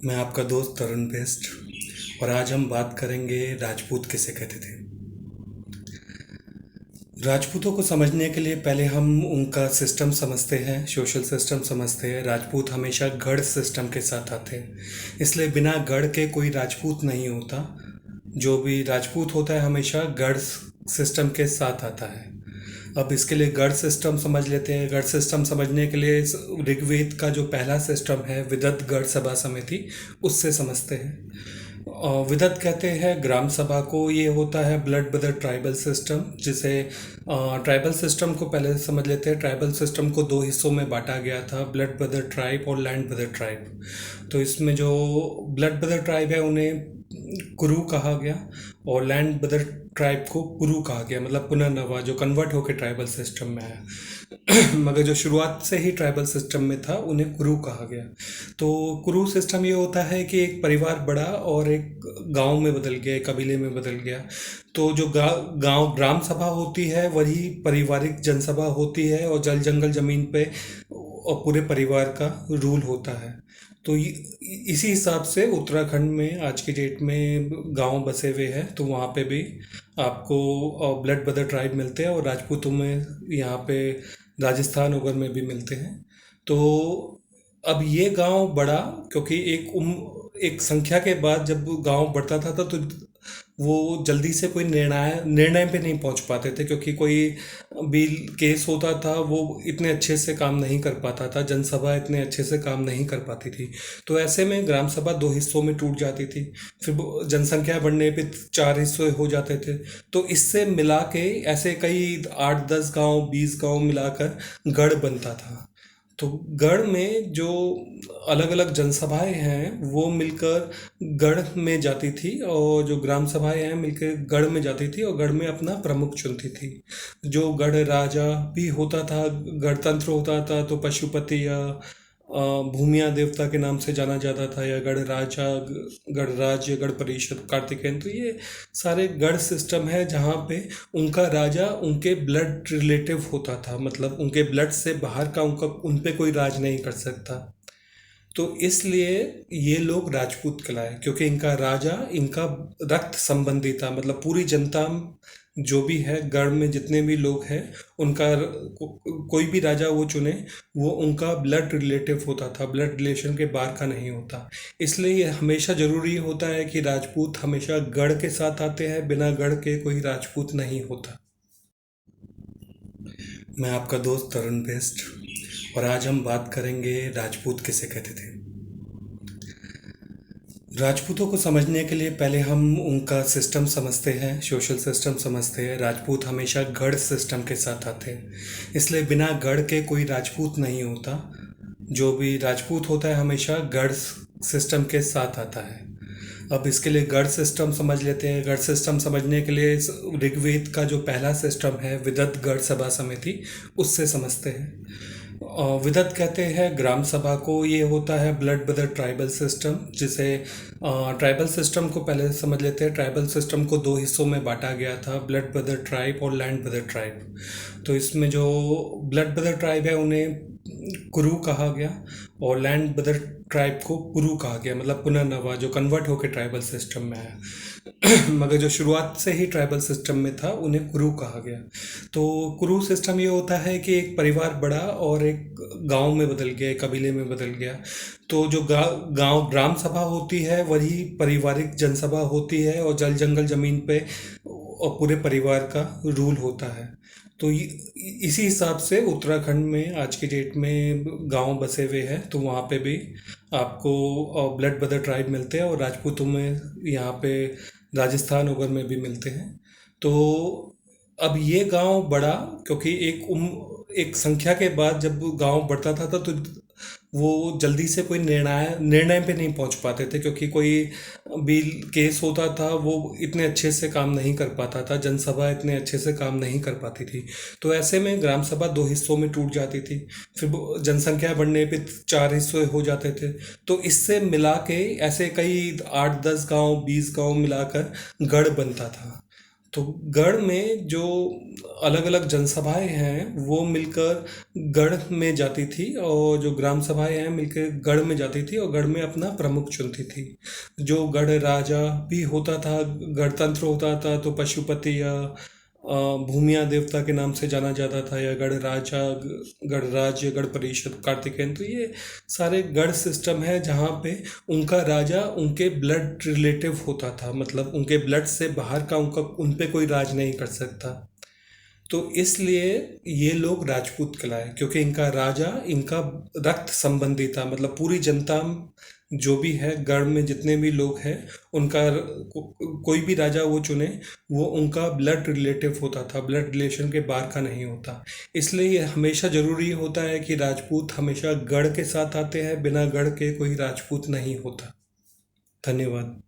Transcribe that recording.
मैं आपका दोस्त तरुण बेस्ट। और आज हम बात करेंगे राजपूत किसे कहते थे। राजपूतों को समझने के लिए पहले हम उनका सिस्टम समझते हैं, सोशल सिस्टम समझते हैं। राजपूत हमेशा गढ़ सिस्टम के साथ आते हैं, इसलिए बिना गढ़ के कोई राजपूत नहीं होता। जो भी राजपूत होता है हमेशा गढ़ सिस्टम के साथ आता है। अब इसके लिए गढ़ सिस्टम समझ लेते हैं। गढ़ सिस्टम समझने के लिए ऋग्वेद का जो पहला सिस्टम है विदत गढ़ सभा समिति, उससे समझते हैं। विदत कहते हैं ग्राम सभा को। ये होता है ब्लड ब्रदर ट्राइबल सिस्टम, जिसे ट्राइबल सिस्टम को पहले समझ लेते हैं। ट्राइबल सिस्टम को दो हिस्सों में बांटा गया था, ब्लड ब्रदर ट्राइब और लैंड ब्रदर ट्राइब। तो इसमें जो ब्लड ब्रदर ट्राइब है उन्हें कुरु कहा गया, और लैंड ब्रदर ट्राइब को पुरु कहा गया, मतलब पुनर्नवा, जो कन्वर्ट होकर ट्राइबल सिस्टम में आया। मगर जो शुरुआत से ही ट्राइबल सिस्टम में था उन्हें कुरु कहा गया। तो कुरु सिस्टम ये होता है कि एक परिवार बड़ा और एक गांव में बदल गया, एक कबीले में बदल गया। तो जो गांव ग्राम सभा होती है वही पारिवारिक जनसभा होती है, और जल जंगल जमीन पे और पूरे परिवार का रूल होता है। तो इसी हिसाब से उत्तराखंड में आज की डेट में गांव बसे हुए हैं, तो वहाँ पे भी आपको ब्लड ब्रदर ट्राइब मिलते हैं, और राजपूतों में यहाँ पे राजस्थान वगैरह में भी मिलते हैं। तो अब ये गांव बढ़ा क्योंकि एक संख्या के बाद जब गांव बढ़ता था तो वो जल्दी से कोई निर्णय पे नहीं पहुंच पाते थे, क्योंकि कोई भी केस होता था वो इतने अच्छे से काम नहीं कर पाता था, जनसभा इतने अच्छे से काम नहीं कर पाती थी। तो ऐसे में ग्राम सभा दो हिस्सों में टूट जाती थी, फिर जनसंख्या बढ़ने पे चार हिस्से हो जाते थे। तो इससे मिला के ऐसे कई 8-10 गांव 20 गांव मिलाकर गढ़ बनता था। तो गढ़ में जो अलग अलग जनसभाएं हैं वो मिलकर गढ़ में जाती थी, और जो ग्राम सभाएं हैं मिलकर गढ़ में जाती थी, और गढ़ में अपना प्रमुख चुनती थी। जो गढ़ राजा भी होता था, गणतंत्र होता था, तो पशुपति या भूमिया देवता के नाम से जाना जाता था, या गढ़ राजा, गढ़ राज्य, गढ़ परिषद, कार्तिकेयन। तो ये सारे गढ़ सिस्टम है जहाँ पे उनका राजा उनके ब्लड रिलेटिव होता था, मतलब उनके ब्लड से बाहर का उनका उन पे कोई राज नहीं कर सकता। तो इसलिए ये लोग राजपूत कहलाए, क्योंकि इनका राजा इनका रक्त संबंधी था। मतलब पूरी जनता जो भी है गढ़ में जितने भी लोग हैं उनका कोई भी राजा वो चुने वो उनका ब्लड रिलेटिव होता था, ब्लड रिलेशन के बाहर का नहीं होता। इसलिए ये हमेशा ज़रूरी होता है कि राजपूत हमेशा गढ़ के साथ आते हैं, बिना गढ़ के कोई राजपूत नहीं होता। मैं आपका दोस्त तरुण बेस्ट, और आज हम बात करेंगे राजपूत किसे कहते थे। राजपूतों को समझने के लिए पहले हम उनका सिस्टम समझते हैं, सोशल सिस्टम समझते हैं। राजपूत हमेशा गढ़ सिस्टम के साथ आते हैं, इसलिए बिना गढ़ के कोई राजपूत नहीं होता। जो भी राजपूत होता है हमेशा गढ़ सिस्टम के साथ आता है। अब इसके लिए गढ़ सिस्टम समझ लेते हैं। गढ़ सिस्टम समझने के लिए ऋग्वेद का जो पहला सिस्टम है विदत गढ़ सभा समिति, उससे समझते हैं। विदत कहते हैं ग्राम सभा को। ये होता है ब्लड ब्रदर ट्राइबल सिस्टम, जिसे ट्राइबल सिस्टम को पहले समझ लेते हैं। ट्राइबल सिस्टम को दो हिस्सों में बांटा गया था, ब्लड ब्रदर ट्राइब और लैंड ब्रदर ट्राइब। तो इसमें जो ब्लड ब्रदर ट्राइब है उन्हें कुरु कहा गया, और लैंड ब्रदर ट्राइब को पुरु कहा गया, मतलब पुनर्नवा, जो कन्वर्ट होकर ट्राइबल सिस्टम में आया। मगर जो शुरुआत से ही ट्राइबल सिस्टम में था उन्हें कुरु कहा गया। तो कुरु सिस्टम ये होता है कि एक परिवार बड़ा और एक गांव में बदल गया, एक कबीले में बदल गया। तो जो गांव ग्राम सभा होती है वही पारिवारिक जनसभा होती है, और जल जंगल जमीन पे और पूरे परिवार का रूल होता है। तो इसी हिसाब से उत्तराखंड में आज की डेट में गांव बसे हुए हैं, तो वहाँ पे भी आपको ब्लड ब्रदर ट्राइब मिलते हैं, और राजपूतों में यहाँ पे राजस्थान वगैरह में भी मिलते हैं। तो अब ये गांव बढ़ा क्योंकि एक संख्या के बाद जब गांव बढ़ता था तो वो जल्दी से कोई निर्णय पे नहीं पहुंच पाते थे, क्योंकि कोई भी केस होता था वो इतने अच्छे से काम नहीं कर पाता था, जनसभा इतने अच्छे से काम नहीं कर पाती थी। तो ऐसे में ग्राम सभा दो हिस्सों में टूट जाती थी, फिर जनसंख्या बढ़ने पे चार हिस्से हो जाते थे। तो इससे मिला के ऐसे कई 8-10 गांव 20 गांव मिलाकर गढ़ बनता था। तो गढ़ में जो अलग अलग जनसभाएं हैं वो मिलकर गढ़ में जाती थी, और जो ग्राम सभाएं हैं मिलकर गढ़ में जाती थी और गढ़ में अपना प्रमुख चुनती थी। जो गढ़ राजा भी होता था, गणतंत्र होता था, तो पशुपति या भूमिया देवता के नाम से जाना जाता था, या गढ़ राजा, गढ़ राज्य, गढ़ परिषद, कार्तिकेयन। तो ये सारे गढ़ सिस्टम है जहाँ पे उनका राजा उनके ब्लड रिलेटिव होता था, मतलब उनके ब्लड से बाहर का उनका उन पे कोई राज नहीं कर सकता। तो इसलिए ये लोग राजपूत कहलाए, क्योंकि इनका राजा इनका रक्त संबंधी था। मतलब पूरी जनता जो भी है, गढ़ में जितने भी लोग हैं, उनका कोई भी राजा वो चुने, वो उनका ब्लड रिलेटिव होता था, ब्लड रिलेशन के बाहर का नहीं होता। इसलिए ये हमेशा ज़रूरी होता है कि राजपूत हमेशा गढ़ के साथ आते हैं, बिना गढ़ के कोई राजपूत नहीं होता। धन्यवाद।